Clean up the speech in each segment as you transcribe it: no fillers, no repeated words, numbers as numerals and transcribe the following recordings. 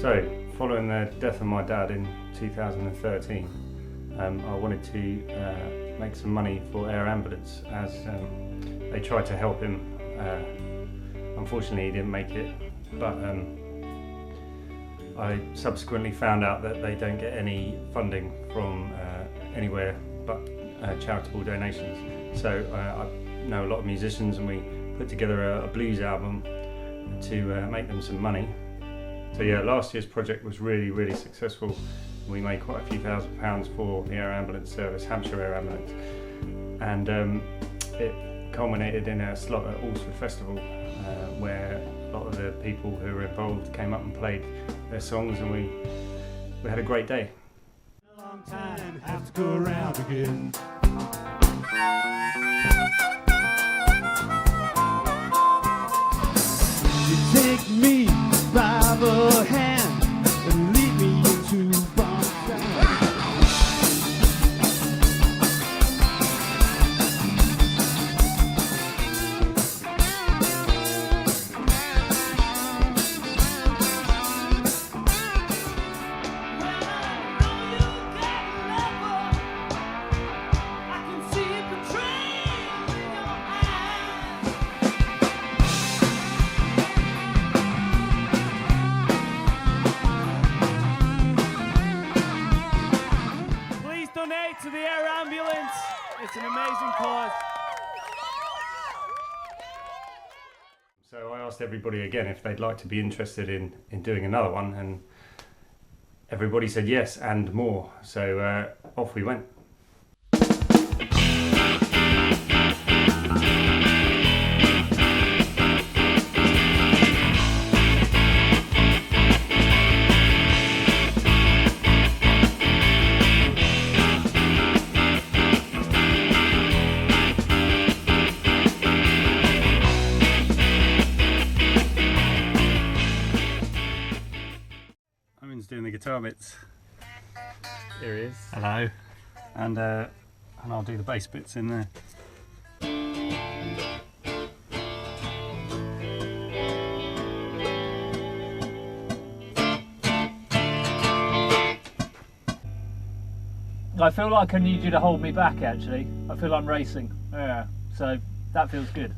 So, following the death of my dad in 2013, I wanted to make some money for Air Ambulance as they tried to help him. Unfortunately, he didn't make it, but I subsequently found out that they don't get any funding from anywhere but charitable donations. So I know a lot of musicians, and we put together a blues album to make them some money. So yeah, last year's project was really successful. We made quite a few £1,000s for the Air Ambulance service, Hampshire Air Ambulance, and it culminated in a slot at Alresford Festival where a lot of the people who were involved came up and played their songs, and we had a great day. A long time has to go around again. You take me by the hand and lead me into bonfire. Donate to the Air Ambulance. It's an amazing cause. So I asked everybody again if they'd like to be interested in doing another one, and everybody said yes and more. So off we went. Doing the guitar bits. Here he is. Hello. And I'll do the bass bits in there. I feel like I need you to hold me back actually. I feel I'm racing. Yeah. So that feels good.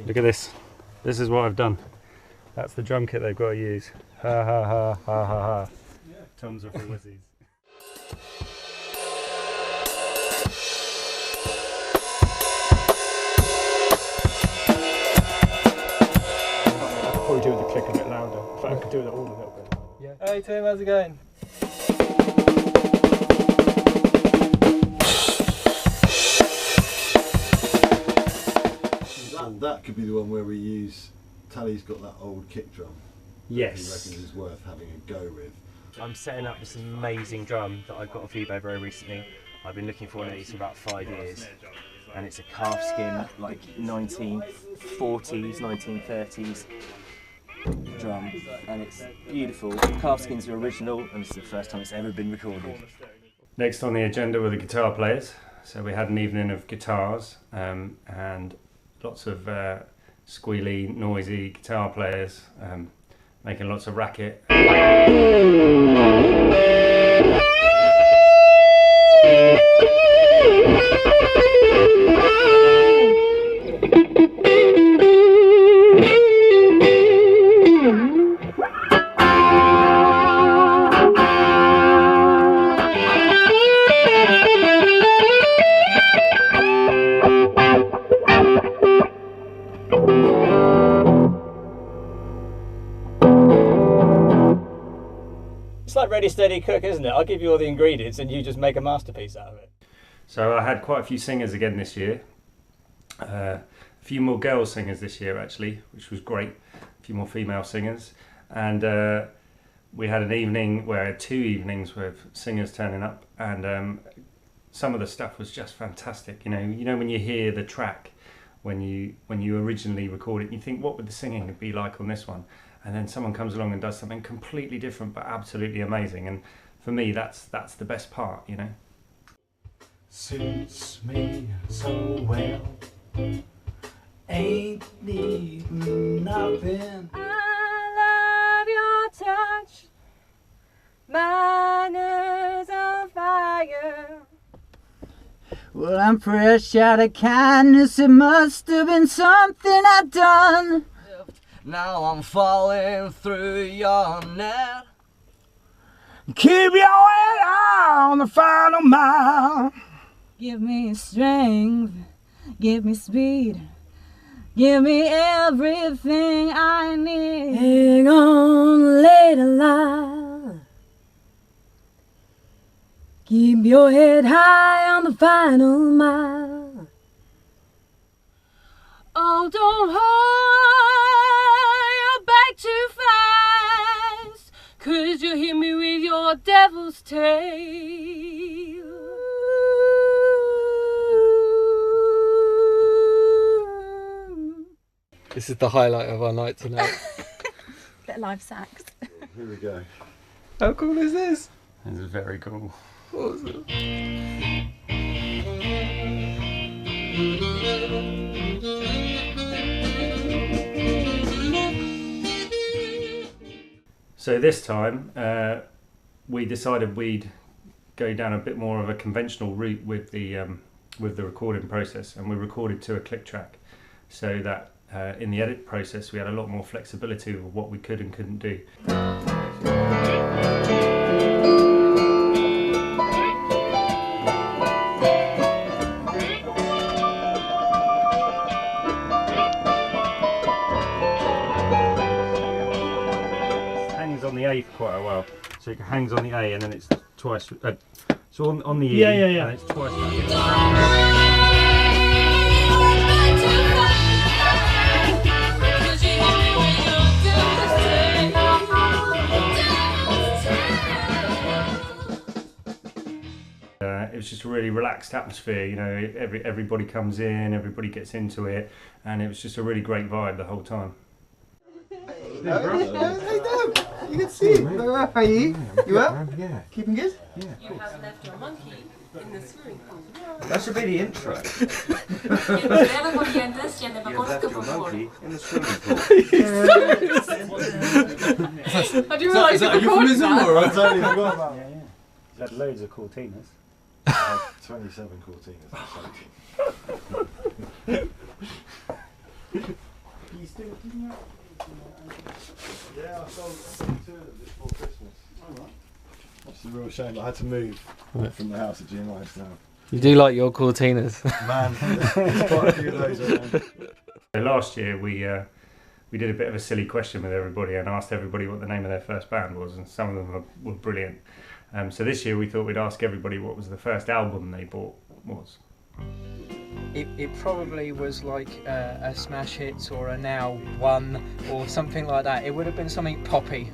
Look at this. This is what I've done. That's the drum kit they've got to use. Ha ha ha ha ha ha. Tons of whizzies. I could probably do with the click a bit louder. In fact, I could do that all a little bit. Yeah. Hey Tim, how's it going? That could be the one where we use. Tally's got that old kick drum. Yes. He reckons is worth having a go with. I'm setting up this amazing drum that I got off eBay very recently. I've been looking for one of these for about 5 years, and it's a calfskin, like 1940s, 1930s drum, and it's beautiful. Calfskins are original, and it's the first time it's ever been recorded. Next on the agenda were the guitar players. So we had an evening of guitars and lots of squealy, noisy guitar players making lots of racket. It's like Ready Steady Cook, isn't it? I'll give you all the ingredients and you just make a masterpiece out of it. So I had quite a few singers again this year. A few more girl singers this year actually, which was great. A few more female singers. And we had an evening where I had 2 evenings with singers turning up, and some of the stuff was just fantastic. You know when you hear the track, when you originally record it, you think, what would the singing be like on this one? And then someone comes along and does something completely different but absolutely amazing. And for me, that's the best part, you know. Suits me so well. Ain't needing nothing. I love your touch. Well, I'm fresh out of kindness, it must have been something I'd done. Now I'm falling through your net. Keep your head on the final mile. Give me strength, give me speed, give me everything I need. Hang on, lady love. Keep your head high on the final mile. Oh, don't hold your back too fast, 'cause you hit me with your devil's tail. This is the highlight of our night tonight. Bit of live sax. Here we go. How cool is this? This is very cool. Awesome. So this time we decided we'd go down a bit more of a conventional route with the recording process, and we recorded to a click track, so that in the edit process we had a lot more flexibility of what we could and couldn't do. Hangs on the A for quite a while, so it hangs on the A and then it's twice. So on the E, and it's twice. It was just a really relaxed atmosphere, you know. Everybody comes in, everybody gets into it, and it was just a really great vibe the whole time. Hey Dom, you good to see you. How are you? You well? Yeah. Keeping good? Yeah. You have left your monkey in the swimming pool. That should be the intro. I do realise you're recording that. I totally forgot about that. He's had loads of Cortinas. 27 Cortinas. Yeah, I sold 2 of them before Christmas. It's a real shame. I had to move from the house at GMI now. You do like your Cortinas. Man, there's quite a few of those around. So last year we did a bit of a silly question with everybody and asked everybody what the name of their first band was, and some of them were brilliant. So this year we thought we'd ask everybody what was the first album they bought was. It probably was like a Smash Hits or a Now One or something like that. It would have been something poppy.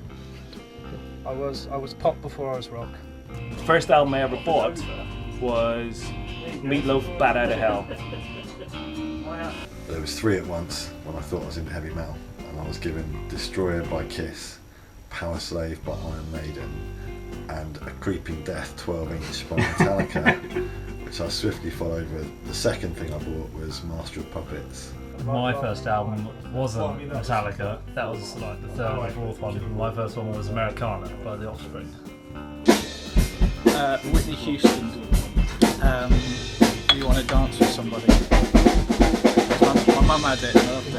I was pop before I was rock. First album I ever bought was Meatloaf, Bad Out of Hell. There was 3 at once when I thought I was into heavy metal, and I was given Destroyer by Kiss, Power Slave by Iron Maiden, and A Creeping Death 12-inch by Metallica, which I swiftly followed with. The second thing I bought was Master of Puppets. My first album wasn't Metallica, that was like the 3rd or 4th one. My first one was Americana by The Offspring. Whitney Houston. Do you want to dance with somebody? My mum had it and I loved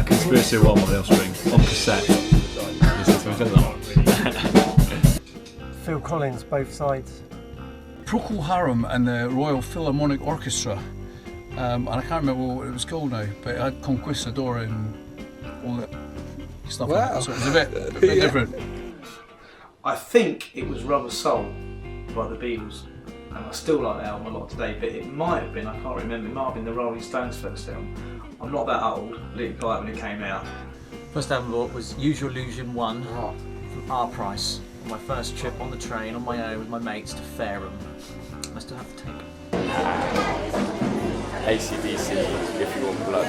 it. Conspiracy One by The Offspring on cassette. Phil Collins, Both Sides. Procol Harum and the Royal Philharmonic Orchestra, and I can't remember what it was called now, but it had Conquistador and all that stuff like that, so it was a bit different. I think it was Rubber Soul by the Beatles, and I still like that album a lot today, but it might have been, I can't remember, it might have been the Rolling Stones first album. I'm not that old, I didn't buy it when it came out. First album I bought was Use Your Illusion 1 from R Price. My first trip on the train on my own with my mates to Fareham. I still have the tape. AC/DC, If You Want Blood.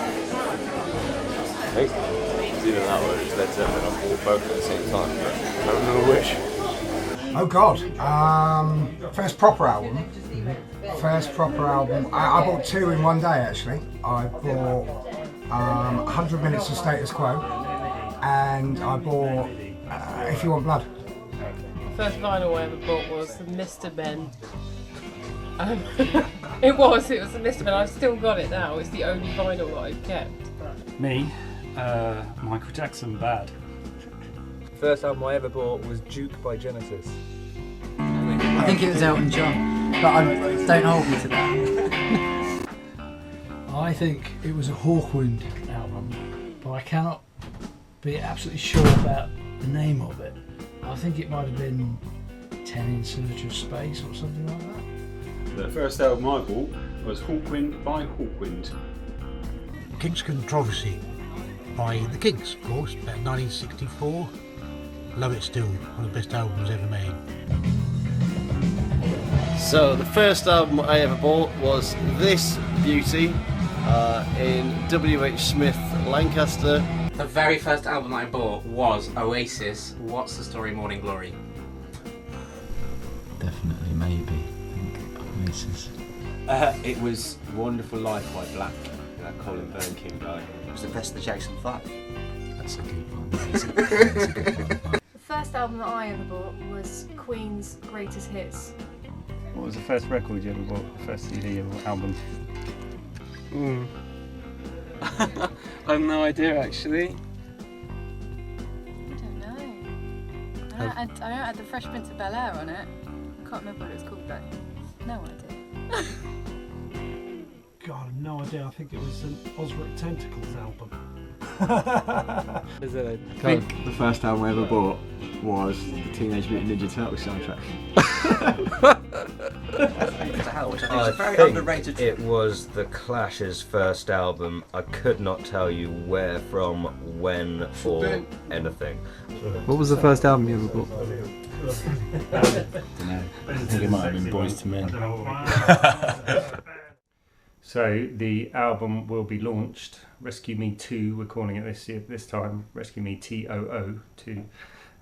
It's either that or it's Led Zeppelin. I bought both at the same time, but I don't know which. Oh God. First proper album. I bought 2 in one day actually. I bought 100 Minutes of Status Quo, and I bought If You Want Blood. first vinyl I ever bought was the Mr. Men. It was the Mr. Men. I've still got it now. It's the only vinyl that I've kept. Me, Michael Jackson, Bad. First album I ever bought was Duke by Genesis. I think it was Elton John, but don't hold me to that. I think it was a Hawkwind album, but I cannot be absolutely sure about the name of it. I think it might have been 10 in Search of Space or something like that. The first album I bought was Hawkwind by Hawkwind. King's Controversy by The Kinks, of course, about 1964. Love it still, one of the best albums ever made. So the first album I ever bought was this beauty in W.H. Smith, Lancaster. The very first album I bought was Oasis, What's the Story, Morning Glory. Definitely, maybe. I think Oasis. It was Wonderful Life by Black, that Colin Bernkin guy. It was the best of the Jackson 5. That's a good one. That's a good one. The first album that I ever bought was Queen's Greatest Hits. What was the first record you ever bought? The first CD or album? I have no idea actually. I don't know. I know it had the Fresh Prince of Bel-Air on it. I can't remember what it was called though. No idea. God, I've no idea. I think it was an Osric Tentacles album. I think the first album I ever bought was the Teenage Mutant Ninja Turtles soundtrack. I think it was the Clash's first album. I could not tell you where, from, when, or anything. What was the first album you ever bought? I think it might have been Boys to Men. So the album will be launched, Rescue Me 2, we're calling it this time, Rescue Me TOO 2.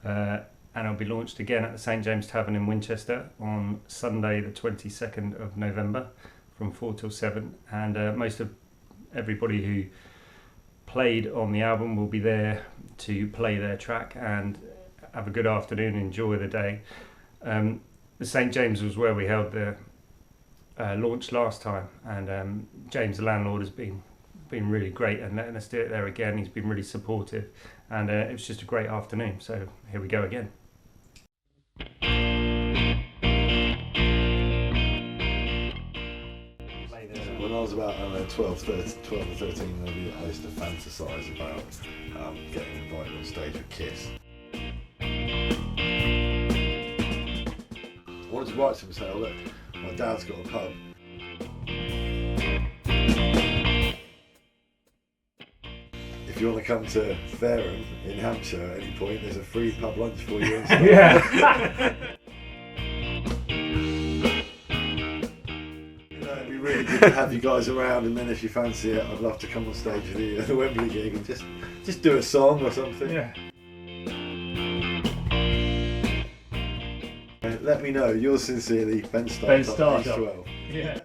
And it'll be launched again at the St James Tavern in Winchester on Sunday the 22nd of November from 4 till 7. And most of everybody who played on the album will be there to play their track and have a good afternoon, enjoy the day. The St James was where we held the launch last time, and James the landlord has been really great and letting us do it there again. He's been really supportive, and it was just a great afternoon, so here we go again. When I was about 12 or 13, maybe, I used to fantasise about getting invited on stage with Kiss. I wanted to write to him and say, oh look, my dad's got a pub. If you want to come to Fareham in Hampshire at any point, there's a free pub lunch for you. Yeah. It'd be really good to have you guys around, and then if you fancy it, I'd love to come on stage with you at the Wembley gig and just do a song or something. Yeah. Let me know. Yours sincerely, Ben Starr. Ben Starr. Age 12. Yeah.